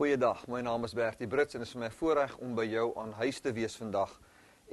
Goeiedag, my naam is Bertie Brits en het is vir my voorreg om by jou aan huis te wees vandag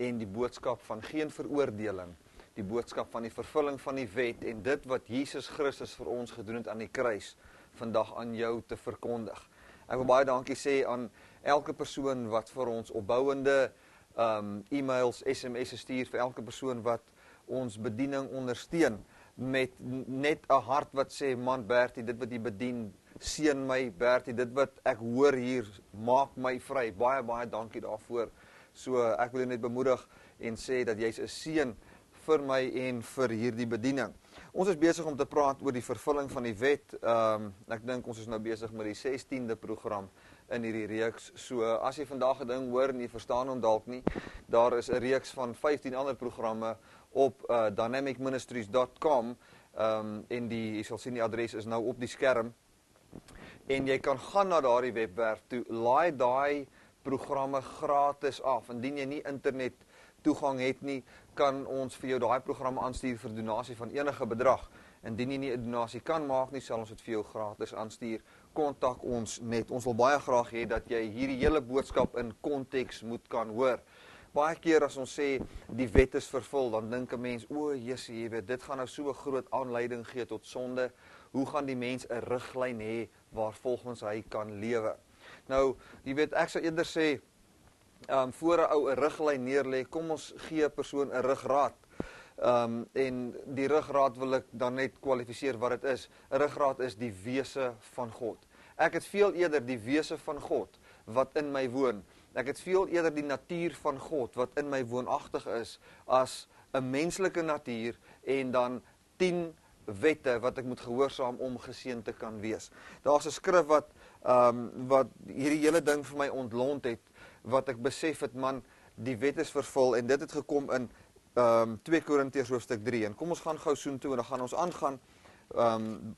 en die boodskap van geen veroordeling, die boodskap van die vervulling van die wet en dit wat Jesus Christus vir ons gedoen het aan die kruis, vandag aan jou te verkondig. Ek wil baie dankie sê aan elke persoon wat vir ons opbouende e-mails, SMS'e stuur, vir elke persoon wat ons bediening ondersteun met net 'n hart wat sê, man Bertie, dit wat jy bedien, seën my Bertie, dit wat ek hoor hier, maak my vry. Baie, baie dankie daarvoor. So ek wil jou net bemoedig en sê dat jy's 'n seën vir my en vir hierdie bediening. Ons is besig om te praat oor die vervulling van die wet. Ek dink ons is nou besig met die 16de program in hierdie reeks. So as jy vandag 'n ding hoor en jy verstaan hom dalk nie, daar is 'n reeks van 15 ander programme op dynamicministries.com en jy sal sien die adres is nou op die skerm. En jy kan gaan na daardie webwerf toe, laai daai programme gratis af. Indien jy nie internet toegang het nie, kan ons vir jou daai programme aanstuur vir donasie van enige bedrag. Indien jy nie 'n donasie kan maak nie, sal ons dit vir jou gratis aanstuur. Kontak ons net. Ons wil baie graag hê dat jy hierdie hele boodskap in konteks moet kan hoor. Baie keer as ons sê die wet is vervul, dan dink 'n mens, o Jesusie, jy weet, dit gaan nou so 'n groot aanleiding gee tot sonde. Hoe gaan die mens 'n riglyn hê waar volgens hy kan lewe? Nou, jy weet, ek sou eerder sê, voor 'n ou 'n riglyn neerlê, kom ons gee 'n persoon 'n ruggraat. En die ruggraat wil ek dan net kwalifiseer wat dit is. 'n Ruggraat is die wese van God. Ek het veel eerder die wese van God wat in my woon. Ek het veel eerder die natuur van God wat in my woonagtig is as 'n menslike natuur en dan 10 wette wat ek moet gehoorsaam om geseën te kan wees. Daar's 'n skrif wat hierdie hele ding vir my ontlont het, wat ek besef het, man, die wet is vervul en dit het gekom in 2 Korintiërs hoofstuk 3. En kom ons gaan gou soontoe en dan gaan ons aangaan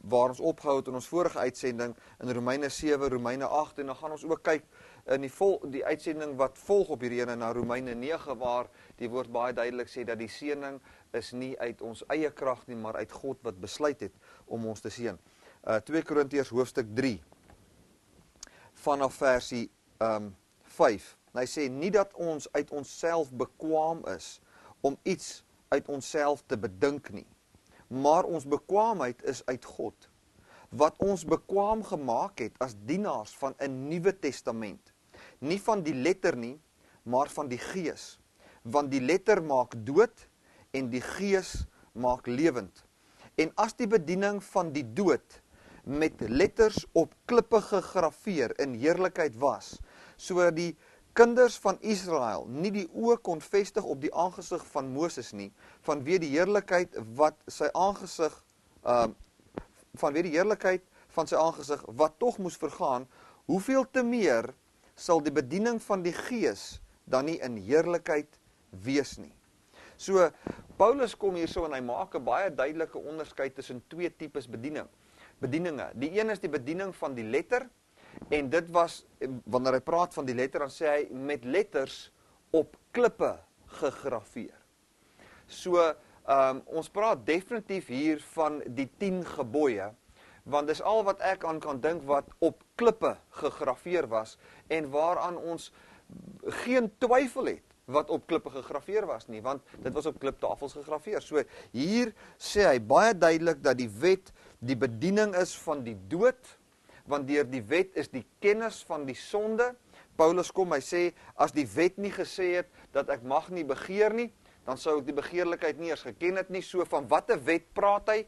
waar ons opgehou het in ons vorige uitsending in Romeine 7, Romeine 8 en dan gaan ons ook kyk in die uitsending wat volg op hierdie ene na Romeine 9 waar die woord baie duidelik sê dat die seëning is nie uit ons eie krag nie, maar uit God wat besluit het om ons te seën. 2 Korintiërs hoofstuk 3 vanaf versie 5. Hy sê nie dat ons uit onsself bekwaam is om iets uit onsself te bedink nie, maar ons bekwaamheid is uit God, wat ons bekwaam gemaak het as dienaars van 'n Nuwe Testament, nie van die letter nie, maar van die Gees, want die letter maak dood en die Gees maak lewend. En as die bediening van die dood met letters op klippe gegraveer in heerlikheid was, sodat die kinders van Israel nie die oë kon vestig op die aangesig van Moses nie, vanweë die heerlikheid wat sy aangesig vanweë die heerlikheid van sy aangesig wat tog moes vergaan, hoeveel te meer sal die bediening van die Gees dan nie in heerlikheid wees nie. So Paulus kom hierso en hy maak 'n baie duidelike onderskeid tussen 2 tipes bedieninge. Die een is die bediening van die letter. En dit was, wanneer hy praat van die letter, dan sê hy, met letters op klippe gegraveer. So, ons praat definitief hier van die 10 gebooie, want dis al wat ek aan kan dink wat op klippe gegraveer was, en waaraan ons geen twyfel het, wat op klippe gegraveer was nie, want dit was op kliptafels gegraveer. So, hier sê hy baie duidelik dat die wet die bediening is van die dood, want deur die wet is die kennis van die sonde. Paulus kom, hy sê, as die wet nie gesê het, dat ek mag nie begeer nie, dan sou ek die begeerlikheid nie eens geken het nie. So van watter wet praat hy?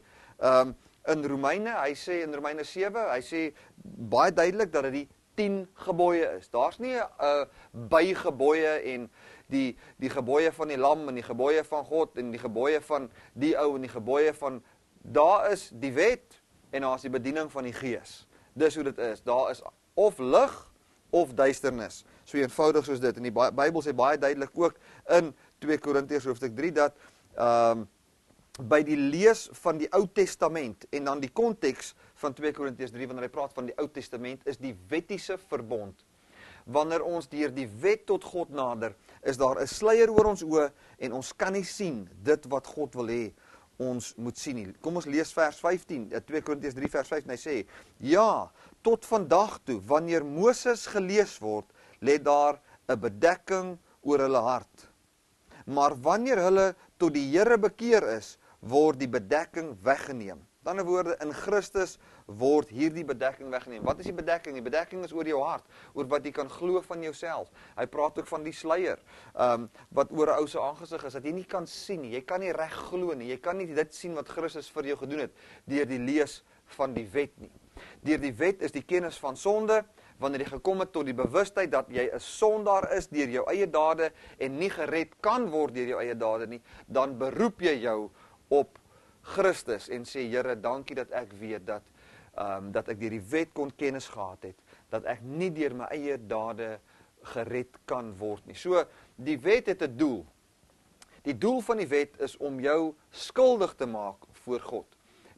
In Romeine, hy sê in Romeine 7, hy sê baie duidelik dat dit die 10 gebooie is. Daar's nie 'n bygebooie en die gebooie van die lam en die gebooie van God en die gebooie van die ou en die gebooie van, daar is die wet en daar is die bediening van die Gees. Dis hoe dit is. Daar is of lig of duisternis. So eenvoudig soos dit. En die Bybel sê baie duidelik ook in 2 Korintiërs hoofstuk 3 dat by die lees van die Ou Testament en dan die konteks van 2 Korintiërs 3 wanneer hy praat van die Ou Testament is die wettiese verbond. Wanneer ons deur die wet tot God nader, is daar 'n sluier oor ons oë en ons kan nie sien dit wat God wil hê ons moet sien nie. Kom ons lees vers 15, 2 Korintiërs 3 vers 15, hy sê, ja, tot vandag toe, wanneer Moses gelees word, lê daar 'n bedekking oor hulle hart. Maar wanneer hulle tot die Here bekeer is, word die bedekking weggeneem. Met ander woorde, in Christus word hierdie bedekking weggeneem. Wat is die bedekking? Die bedekking is oor jou hart, oor wat jy kan glo van jouself. Hy praat ook van die sluier, wat oor 'n ou se aangesig is, dat jy nie kan sien nie, jy kan nie reg glo nie, jy kan nie dit sien wat Christus vir jou gedoen het, deur die lees van die wet nie. Deur die wet is die kennis van sonde, wanneer jy gekom het tot die bewustheid dat jy 'n sondaar is deur jou eie dade en nie gered kan word deur jou eie dade nie, dan beroep jy jou op Christus en sê, Here, dankie dat ek weet dat ek deur die wet kon kennis gehad het, dat ek nie deur my eie dade gered kan word nie. So, die wet het 'n doel. Die doel van die wet is om jou skuldig te maak voor God.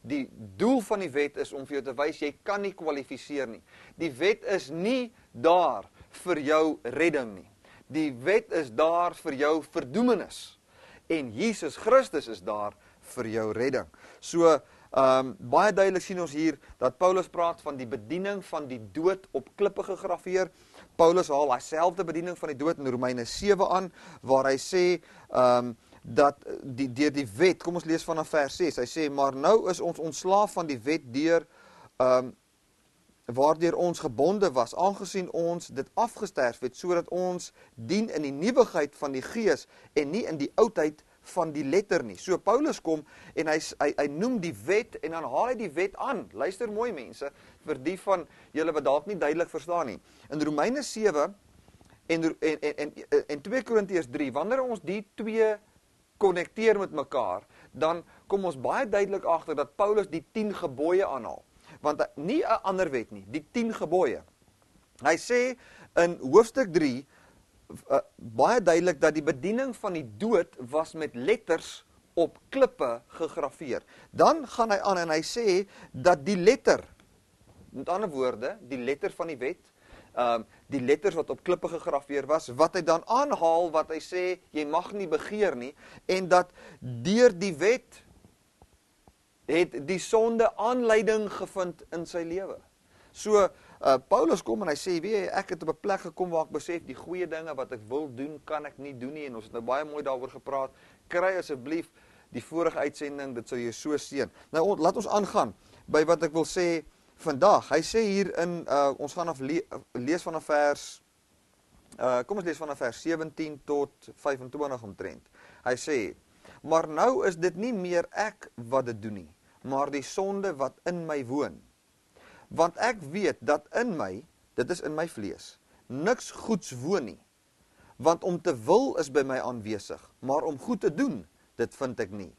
Die doel van die wet is om vir jou te wys, jy kan nie kwalifiseer nie. Die wet is nie daar vir jou redding nie. Die wet is daar vir jou verdoemenis. En Jesus Christus is daar vir jou redding. So, baie duidelik sien ons hier, dat Paulus praat van die bediening van die dood op klippe gegraveer. Paulus haal hy selfde bediening van die dood in Romeine 7 aan, waar hy sê, dat deur die wet, kom ons lees vanaf vers 6, hy sê, maar nou is ons ontslaaf van die wet deur, waardeur ons gebonde was, aangesien ons dit afgesterf het, sodat ons dien in die nuwigheid van die gees, en nie in die oudheid van die letter nie. So Paulus kom, en hy noem die wet, en dan haal hy die wet aan. Luister mooi mense, vir die van julle wat dalk nie duidelik verstaan nie. In Romeine 7, en 2 Korintiërs 3, wanneer ons die twee connecteer met mekaar, dan kom ons baie duidelik agter dat Paulus die 10 gebooie aanhaal. Want nie 'n ander wet nie, die 10 gebooie. Hy sê in hoofstuk 3, baie duidelik dat die bediening van die dood was met letters op klippe gegraveer. Dan gaan hy aan en hy sê dat die letter, met ander woorde, die letter van die wet, die letters wat op klippe gegraveer was, wat hy dan aanhaal, wat hy sê, jy mag nie begeer nie, en dat deur die wet het die sonde aanleiding gevind in sy lewe. So, Paulus kom en hy sê, weet jy, ek het op 'n plek gekom waar ek besef, die goeie dinge wat ek wil doen, kan ek nie doen nie, en ons het nou baie mooi daaroor gepraat. Kry asseblief die vorige uitsending, dit sal jy so seën. Nou, laat ons aangaan by wat ek wil sê vandag. Hy sê hier in, ons gaan lees vanaf vers, kom ons lees vanaf vers 17 tot 25 omtrent. Hy sê, maar nou is dit nie meer ek wat dit doen nie, maar die sonde wat in my woon. Want ek weet dat in my, dit is in my vlees, niks goeds woon nie. Want om te wil is by my aanwesig, maar om goed te doen, dit vind ek nie.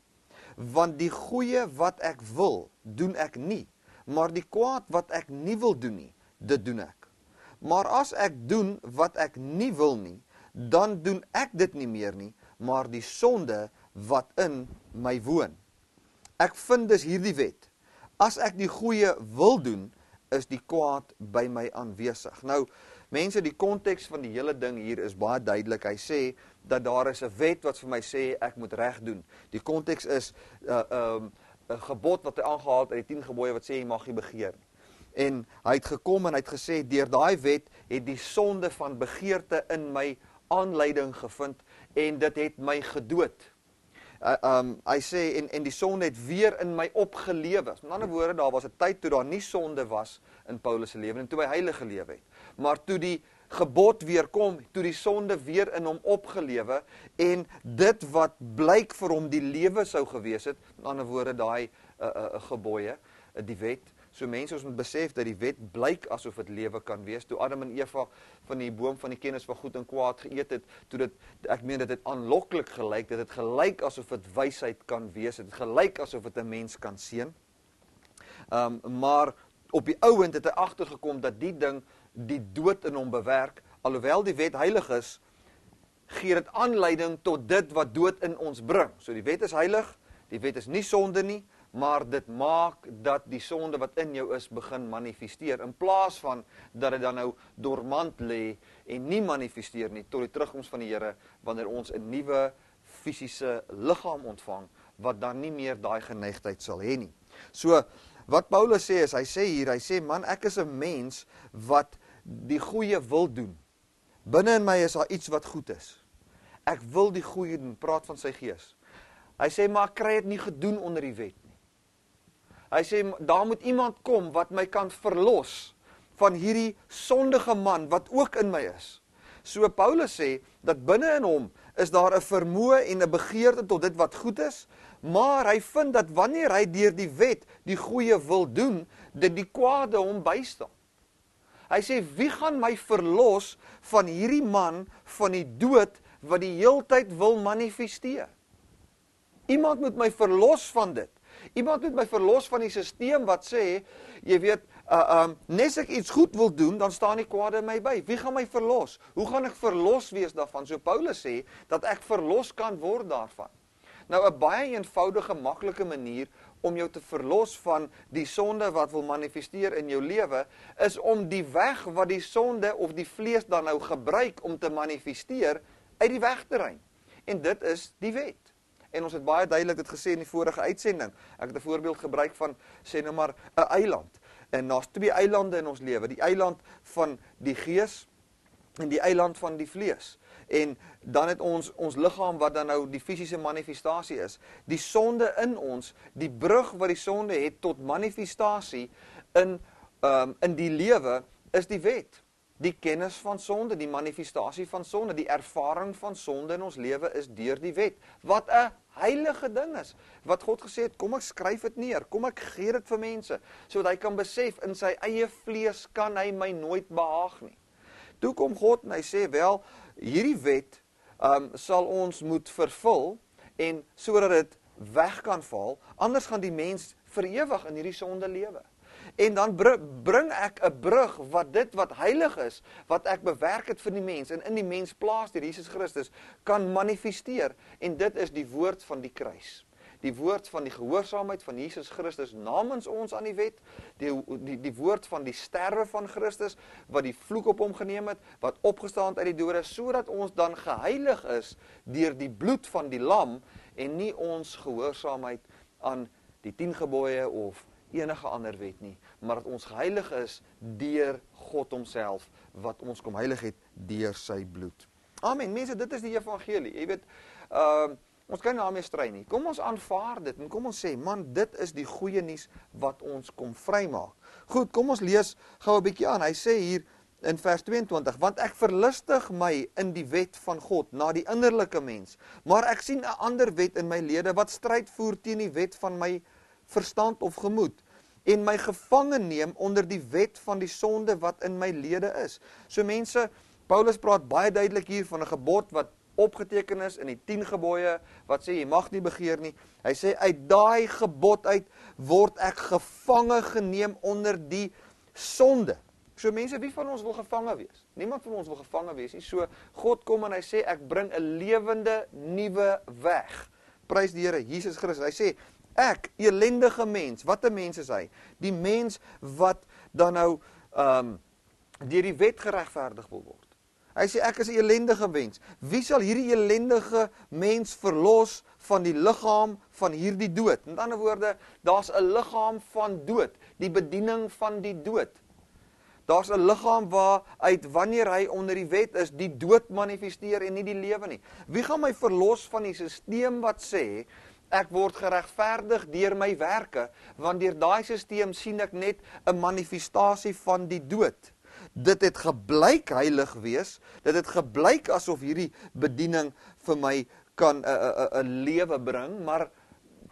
Want die goeie wat ek wil, doen ek nie, maar die kwaad wat ek nie wil doen nie, dit doen ek. Maar as ek doen wat ek nie wil nie, dan doen ek dit nie meer nie, maar die sonde wat in my woon. Ek vind dus hierdie wet, as ek die goeie wil doen, is die kwaad by my aanwesig. Nou, mense, die konteks van die hele ding hier is baie duidelik. Hy sê dat daar is 'n wet wat vir my sê ek moet reg doen. Die konteks is 'n gebod wat hy aangehaal het uit die 10 gebooie wat sê jy mag nie begeer nie. En hy het gekom en hy het gesê deur daai wet het die sonde van begeerte in my aanleiding gevind en dit het my gedood. Hy sê, en die sonde het weer in my opgelewe. Met ander woorde, daar was 'n tyd toe daar nie sonde was in Paulus se lewe, en toe hy heilig gelewe het. Maar toe die gebod weer kom, toe die sonde weer in hom opgelewe, en dit wat blyk vir hom die lewe sou gewees het, met ander woorde, daai gebooie, die wet. So mense, ons moet besef dat die wet blyk asof dit lewe kan wees. Toe Adam en Eva van die boom van die kennis van goed en kwaad geëet het, toe dit, ek meen dit het aanloklik gelyk, dit het gelyk asof dit wysheid kan wees, dit het gelyk asof dit 'n mens kan seën. Maar op die ouend het hy agtergekom dat die ding die dood in hom bewerk, alhoewel die wet heilig is, gee dit aanleiding tot dit wat dood in ons bring. So die wet is heilig, die wet is nie sonde nie, maar dit maak dat die sonde wat in jou is begin manifesteer, in plaas van dat dit dan nou dormant lê en nie manifesteer nie, tot die terugkoms van die Here, wanneer ons 'n nuwe fisiese liggaam ontvang, wat dan nie meer daai geneigtheid sal hê nie. So, Wat Paulus sê is, hy sê man, ek is 'n mens wat die goeie wil doen. Binne in my is daar iets wat goed is. Ek wil die goeie doen, praat van sy gees. Hy sê, maar ek kry dit nie gedoen onder die wet nie. Hy sê, daar moet iemand kom wat my kan verlos van hierdie sondige man wat ook in my is. So Paulus sê, dat binne in hom is daar 'n vermoë en 'n begeerte tot dit wat goed is, maar hy vind dat wanneer hy deur die wet die goeie wil doen, dit die kwade hom bystaan. Hy sê, wie gaan my verlos van hierdie man van die dood wat die heeltyd wil manifesteer? Iemand moet my verlos van dit. Iemand moet my verlos van die stelsel wat sê, jy weet, nes ek iets goed wil doen, dan staan die kwade my by. Wie gaan my verlos? Hoe gaan ek verlos wees daarvan? So Paulus sê, dat ek verlos kan word daarvan. Nou, 'n baie eenvoudige, maklike manier om jou te verlos van die sonde wat wil manifesteer in jou lewe, is om die weg wat die sonde of die vlees dan nou gebruik om te manifesteer, uit die weg te ruim. En dit is die wet. En ons het baie duidelik dit gesê in die vorige uitsending. Ek het 'n voorbeeld gebruik van, sê nou maar, 'n eiland. En daar's 2 eilande in ons lewe, die eiland van die gees en die eiland van die vlees. En dan het ons liggaam wat dan nou die fisiese manifestasie is. Die sonde in ons, die brug wat die sonde het tot manifestasie in die lewe, is die wet. Die kennis van sonde, die manifestasie van sonde, die ervaring van sonde in ons lewe is deur die wet. Wat 'n heilige ding is. Wat God gesê het, kom ek skryf dit neer, kom ek gee dit vir mense, sodat hy kan besef, in sy eie vlees kan hy my nooit behaag nie. Toe kom God en hy sê, wel, hierdie wet sal ons moet vervul, en sodat dit weg kan val, anders gaan die mens vir ewig in hierdie sonde lewe. En dan bring ek 'n brug wat dit wat heilig is, wat ek bewerk het vir die mens, en in die mens plaas deur Jesus Christus, kan manifesteer, en dit is die woord van die kruis. Die woord van die gehoorsaamheid van Jesus Christus namens ons aan die wet, die woord van die sterwe van Christus, wat die vloek op hom geneem het, wat opgestaan het uit die dode, sodat ons dan geheilig is deur die bloed van die lam, en nie ons gehoorsaamheid aan die 10 gebooie of enige ander wet nie, maar dat ons geheilig is deur God homself, wat ons kom heilig het deur sy bloed. Amen, mense, dit is die evangelie. Jy weet, ons kan nie daarmee stry nie. Kom ons aanvaar dit, en kom ons sê, man, dit is die goeie nuus wat ons kom vrymaak. Goed, kom ons lees gou 'n bietjie aan. Hy sê hier in vers 22, want ek verlustig my in die wet van God, na die innerlike mens, maar ek sien 'n ander wet in my lede, wat stryd voer teen die wet van my verstand of gemoed, en my gevange neem onder die wet van die sonde wat in my lede is. So mense, Paulus praat baie duidelik hier van 'n gebod wat opgeteken is in die 10 gebooie, wat sê jy mag nie begeer nie. Hy sê uit daai gebod uit word ek gevange geneem onder die sonde. So mense, wie van ons wil gevange wees? Niemand van ons wil gevange wees nie. So God kom en hy sê ek bring 'n lewende nuwe weg. Prys die Here Jesus Christus. Hy sê ek, elendige mens, wat 'n mens is hy? Die mens wat dan nou deur die wet geregverdig wil word. Hy sê ek is 'n elendige mens. Wie sal hierdie elendige mens verlos van die liggaam van hierdie dood? Met ander woorde, daar's 'n liggaam van dood, die bediening van die dood. Daar's 'n liggaam waaruit wanneer hy onder die wet is, die dood manifesteer en nie die lewe nie. Wie gaan my verlos van die stelsel wat sê ek word geregverdig deur my werke, want deur daai stelsel sien ek net 'n manifestasie van die dood. Dit het geblyk heilig wees, dit het geblyk asof hierdie bediening vir my kan 'n lewe bring, maar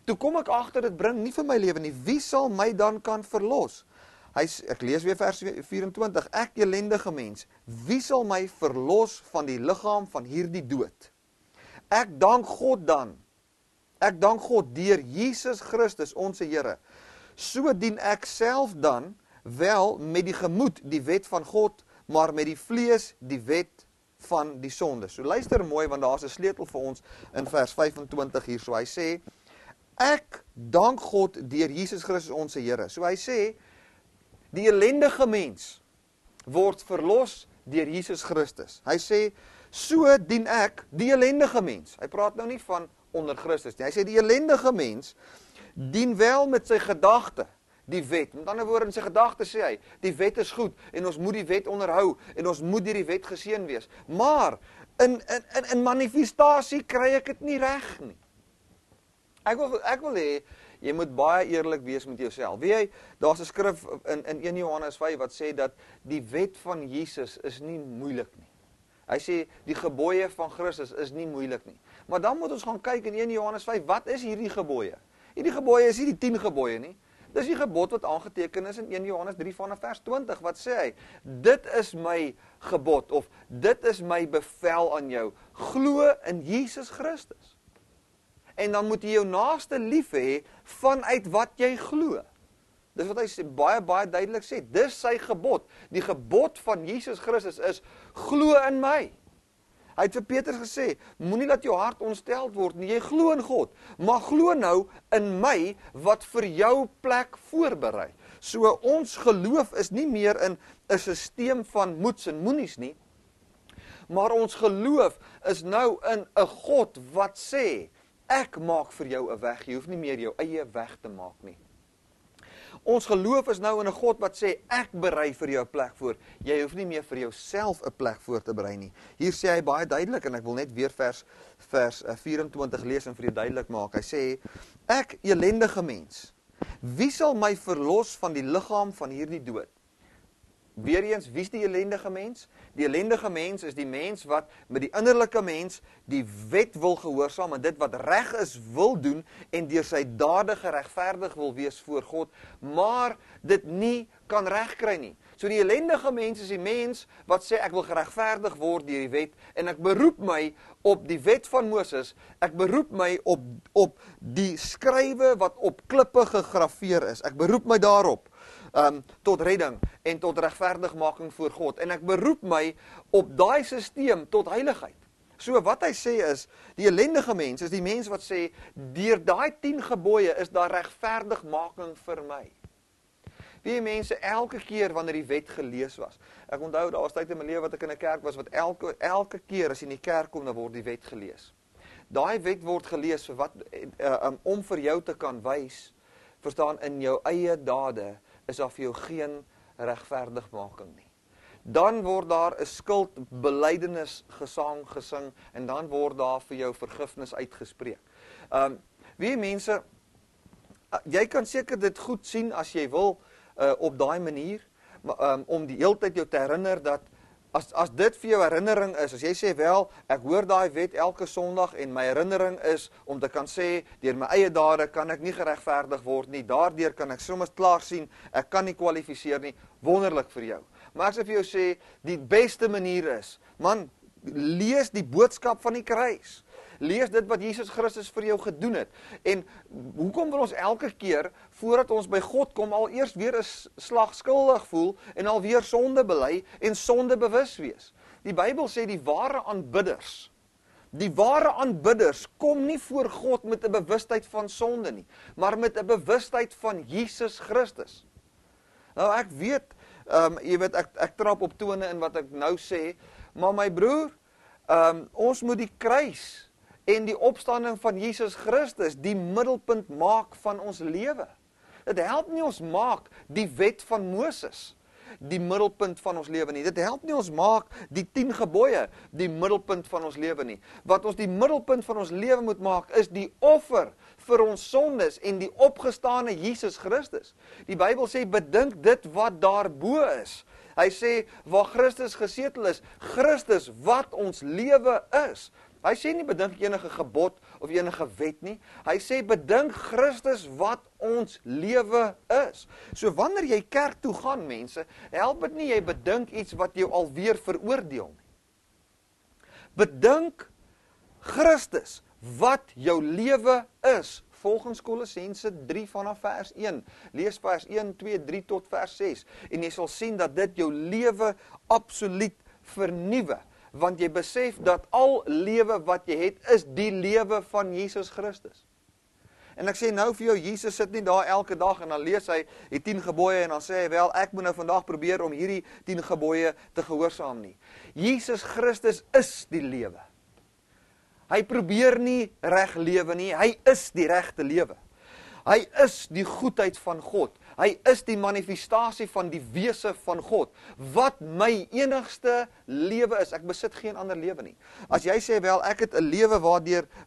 toe kom ek agter dit bring nie vir my lewe nie. Wie sal my dan kan verlos? Ek lees weer vers 24, ek elendige mens, wie sal my verlos van die liggaam van hierdie dood? Ek dank God dan, ek dank God deur Jesus Christus, ons Here. So dien ek self dan wel met die gemoed die wet van God, maar met die vlees die wet van die sonde. So luister mooi, want daar's 'n sleutel vir ons in vers 25 hier. So hy sê, ek dank God deur Jesus Christus, ons Here. So hy sê, die elendige mens word verlos deur Jesus Christus. Hy sê, so dien ek, die elendige mens. Hy praat nou nie van onder Christus nie. Hy sê, die elendige mens dien wel met sy gedagte die wet. Met ander woorde in sy gedagtes sê hy, die wet is goed en ons moet die wet onderhou en ons moet deur die wet geseën wees. Maar in manifestasie kry ek dit nie reg nie. Ek wil hê jy moet baie eerlik wees met jouself. Weet jy, daar's 'n skrif in 1 Johannes 5 wat sê dat die wet van Jesus is nie moeilik nie. Hy sê die gebooie van Christus is nie moeilik nie. Maar dan moet ons gaan kyk in 1 Johannes 5, wat is hierdie gebooie? Hierdie gebooie is nie die 10 gebooie nie. Dis die gebod wat aangeteken is in 1 Johannes 3 vanaf vers 20. Wat sê hy? Dit is my gebod of dit is my bevel aan jou. Glo in Jesus Christus. En dan moet jy jou naaste lief hê vanuit wat jy glo. Dis wat hy sê, baie duidelik sê. Dis sy gebod. Die gebod van Jesus Christus is, glo in my. Hy het vir Petrus gesê, moenie dat jou hart ontsteld word nie, jy glo in God, maar glo nou in my wat vir jou plek voorberei. So ons geloof is nie meer in 'n stelsel van moets en moenies nie, maar ons geloof is nou in 'n God wat sê, ek maak vir jou 'n weg, jy hoef nie meer jou eie weg te maak nie. Ons geloof is nou in 'n God wat sê, ek berei vir jou 'n plek voor. Jy hoef nie meer vir jouself 'n plek voor te berei nie. Hier sê hy baie duidelik, en ek wil net weer vers 24 lees en vir jou duidelik maak. Hy sê, ek elendige mens, wie sal my verlos van die liggaam van hierdie dood? Weereens, wie is die elendige mens? Die elendige mens is die mens wat met die innerlike mens die wet wil gehoorsaam en dit wat reg is wil doen en deur sy dade geregverdig wil wees voor God, maar dit nie kan regkry nie. So die elendige mens is die mens wat sê ek wil geregverdig word deur die wet en ek beroep my op die wet van Moses, ek beroep my op die skrywe wat op klippe gegraveer is. Ek beroep my daarop. Tot redding en tot regverdigmaking voor God. En ek beroep my op daai stelsel tot heiligheid. So wat hy sê is, die ellendige mens is die mens wat sê, deur daai 10 gebooie is daar regverdigmaking vir my. Wie mense elke keer wanneer die wet gelees was. Ek onthou daar was tyd in my lewe wat ek in 'n kerk was wat elke keer as jy in die kerk kom dan word die wet gelees. Daai wet word gelees vir wat om vir jou te kan wys, verstaan in jou eie dade is daar vir jou geen regverdigmaking nie. Dan word daar 'n skuldbelydenis gesing en dan word daar vir jou vergifnis uitgespreek. Wie mense, jy kan seker dit goed sien as jy wil op daai manier, om die hele tyd jou te herinner dat as dit vir jou herinnering is, as jy sê wel, ek hoor daai wet elke Sondag en my herinnering is om te kan sê, deur my eie dade kan ek nie geregverdig word nie, daardeur kan ek soms klaar sien, ek kan nie kwalifiseer nie, wonderlik vir jou. Maar ek sê vir jou sê, die beste manier is, man, lees die boodskap van die kruis. Lees dit wat Jesus Christus vir jou gedoen het. En hoekom wil ons elke keer, voordat ons by God kom, al eers weer 'n slag skuldig voel, en alweer sonde bely, en sonde bewus wees? Die Bybel sê die ware aanbidders kom nie voor God met 'n bewustheid van sonde nie, maar met 'n bewustheid van Jesus Christus. Nou ek weet, jy weet, ek trap op tone in wat ek nou sê, maar my broer, ons moet die kruis en die opstanding van Jesus Christus die middelpunt maak van ons lewe. Dit help nie ons maak die wet van Moses die middelpunt van ons lewe nie. Dit help nie ons maak die 10 gebooie die middelpunt van ons lewe nie. Wat ons die middelpunt van ons lewe moet maak is die offer vir ons sondes en die opgestane Jesus Christus. Die Bybel sê bedink dit wat daarbo is. Hy sê waar Christus gesetel is, Christus wat ons lewe is. Hy sê nie bedink enige gebod of enige wet nie. Hy sê bedink Christus wat ons lewe is. So wanneer jy kerk toe gaan, mense, help dit nie jy bedink iets wat jou alweer veroordeel nie. Bedink Christus wat jou lewe is. Volgens Kolossense 3 vanaf vers 1. Lees vers 1, 2, 3 tot vers 6. En jy sal sien dat dit jou lewe absoluut vernuwe. Want jy besef dat al lewe wat jy het, is die lewe van Jesus Christus. En ek sê nou vir jou, Jesus sit nie daar elke dag en dan lees hy die 10 gebooie en dan sê hy wel, ek moet nou vandag probeer om hierdie 10 gebooie te gehoorsaam nie. Jesus Christus is die lewe. Hy probeer nie reg lewe nie, hy is die regte lewe. Hy is die goedheid van God. Hy is die manifestasie van die wese van God. Wat my enigste lewe is. Ek besit geen ander lewe nie. As jy sê, wel, ek het 'n lewe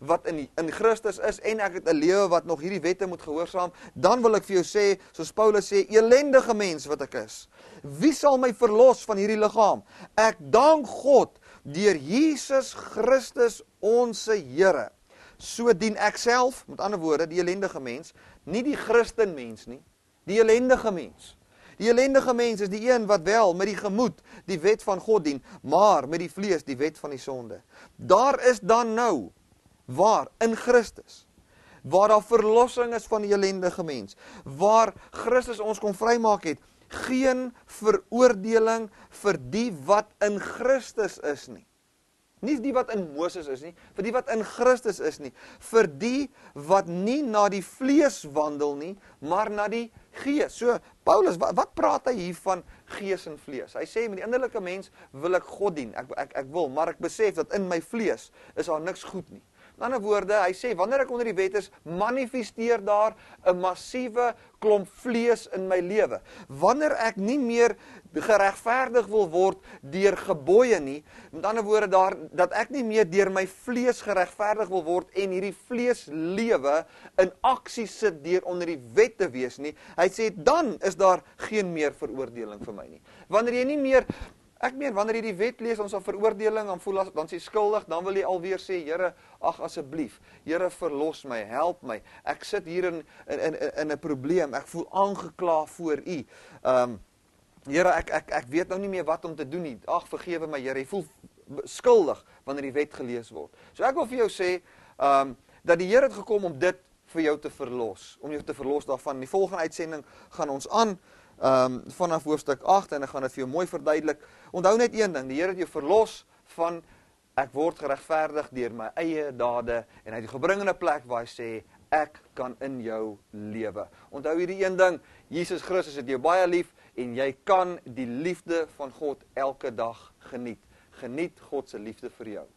wat in Christus is, en ek het 'n lewe wat nog hierdie wette moet gehoorsaam, dan wil ek vir jou sê, soos Paulus sê, elendige mens wat ek is. Wie sal my verlos van hierdie liggaam? Ek dank God deur Jesus Christus onse Here. So dien ek self, met ander woorde, die elendige mens, nie die Christen mens nie, die elendige mens. Die elendige mens is die een wat wel met die gemoed die wet van God dien, maar met die vlees die wet van die sonde. Daar is dan nou, waar? In Christus, waar daar verlossing is van die elendige mens, waar Christus ons kon vrymaak het, geen veroordeling vir die wat in Christus is nie. Nie die wat in Moses is nie, vir die wat in Christus is nie, vir die wat nie na die vlees wandel nie, maar na die gees. So, Paulus, wat praat hy hier van gees en vlees? Hy sê, met die innerlike mens wil ek God dien, ek wil, maar ek besef dat in my vlees is daar niks goed nie. In ander woorde, hy sê, wanneer ek onder die wet is, manifesteer daar 'n massiewe klomp vlees in my lewe. Wanneer ek nie meer geregverdig wil word deur gebooie nie, met ander woorde, dat ek nie meer deur my vlees geregverdig wil word en hierdie vleeslewe in aksie sit deur onder die wet te wees nie, hy sê, dan is daar geen meer veroordeling vir my nie. Wanneer jy nie meer wanneer jy die wet lees, ons al veroordeling, dan sê skuldig, dan wil jy alweer sê, Here, ag asseblief, Here, verlos my, help my, ek sit hier in 'n probleem, ek voel aangekla voor U, Here, ek weet nou nie meer wat om te doen nie, ag, vergewe my, Here, jy voel skuldig, wanneer die wet gelees word. So ek wil vir jou sê, dat die Here het gekom om dit vir jou te verlos, om jou te verlos daarvan. In die volgende uitsending gaan ons aan, vanaf hoofstuk 8, en ek gaan dit vir jou mooi verduidelik. Onthou net een ding, die Here het jou verlos van, ek word geregverdig deur my eie dade, en hy het jou gebring in 'n plek waar hy sê, ek kan in jou lewe. Onthou hierdie een ding, Jesus Christus het jou baie lief, en jy kan die liefde van God elke dag geniet. Geniet God se liefde vir jou.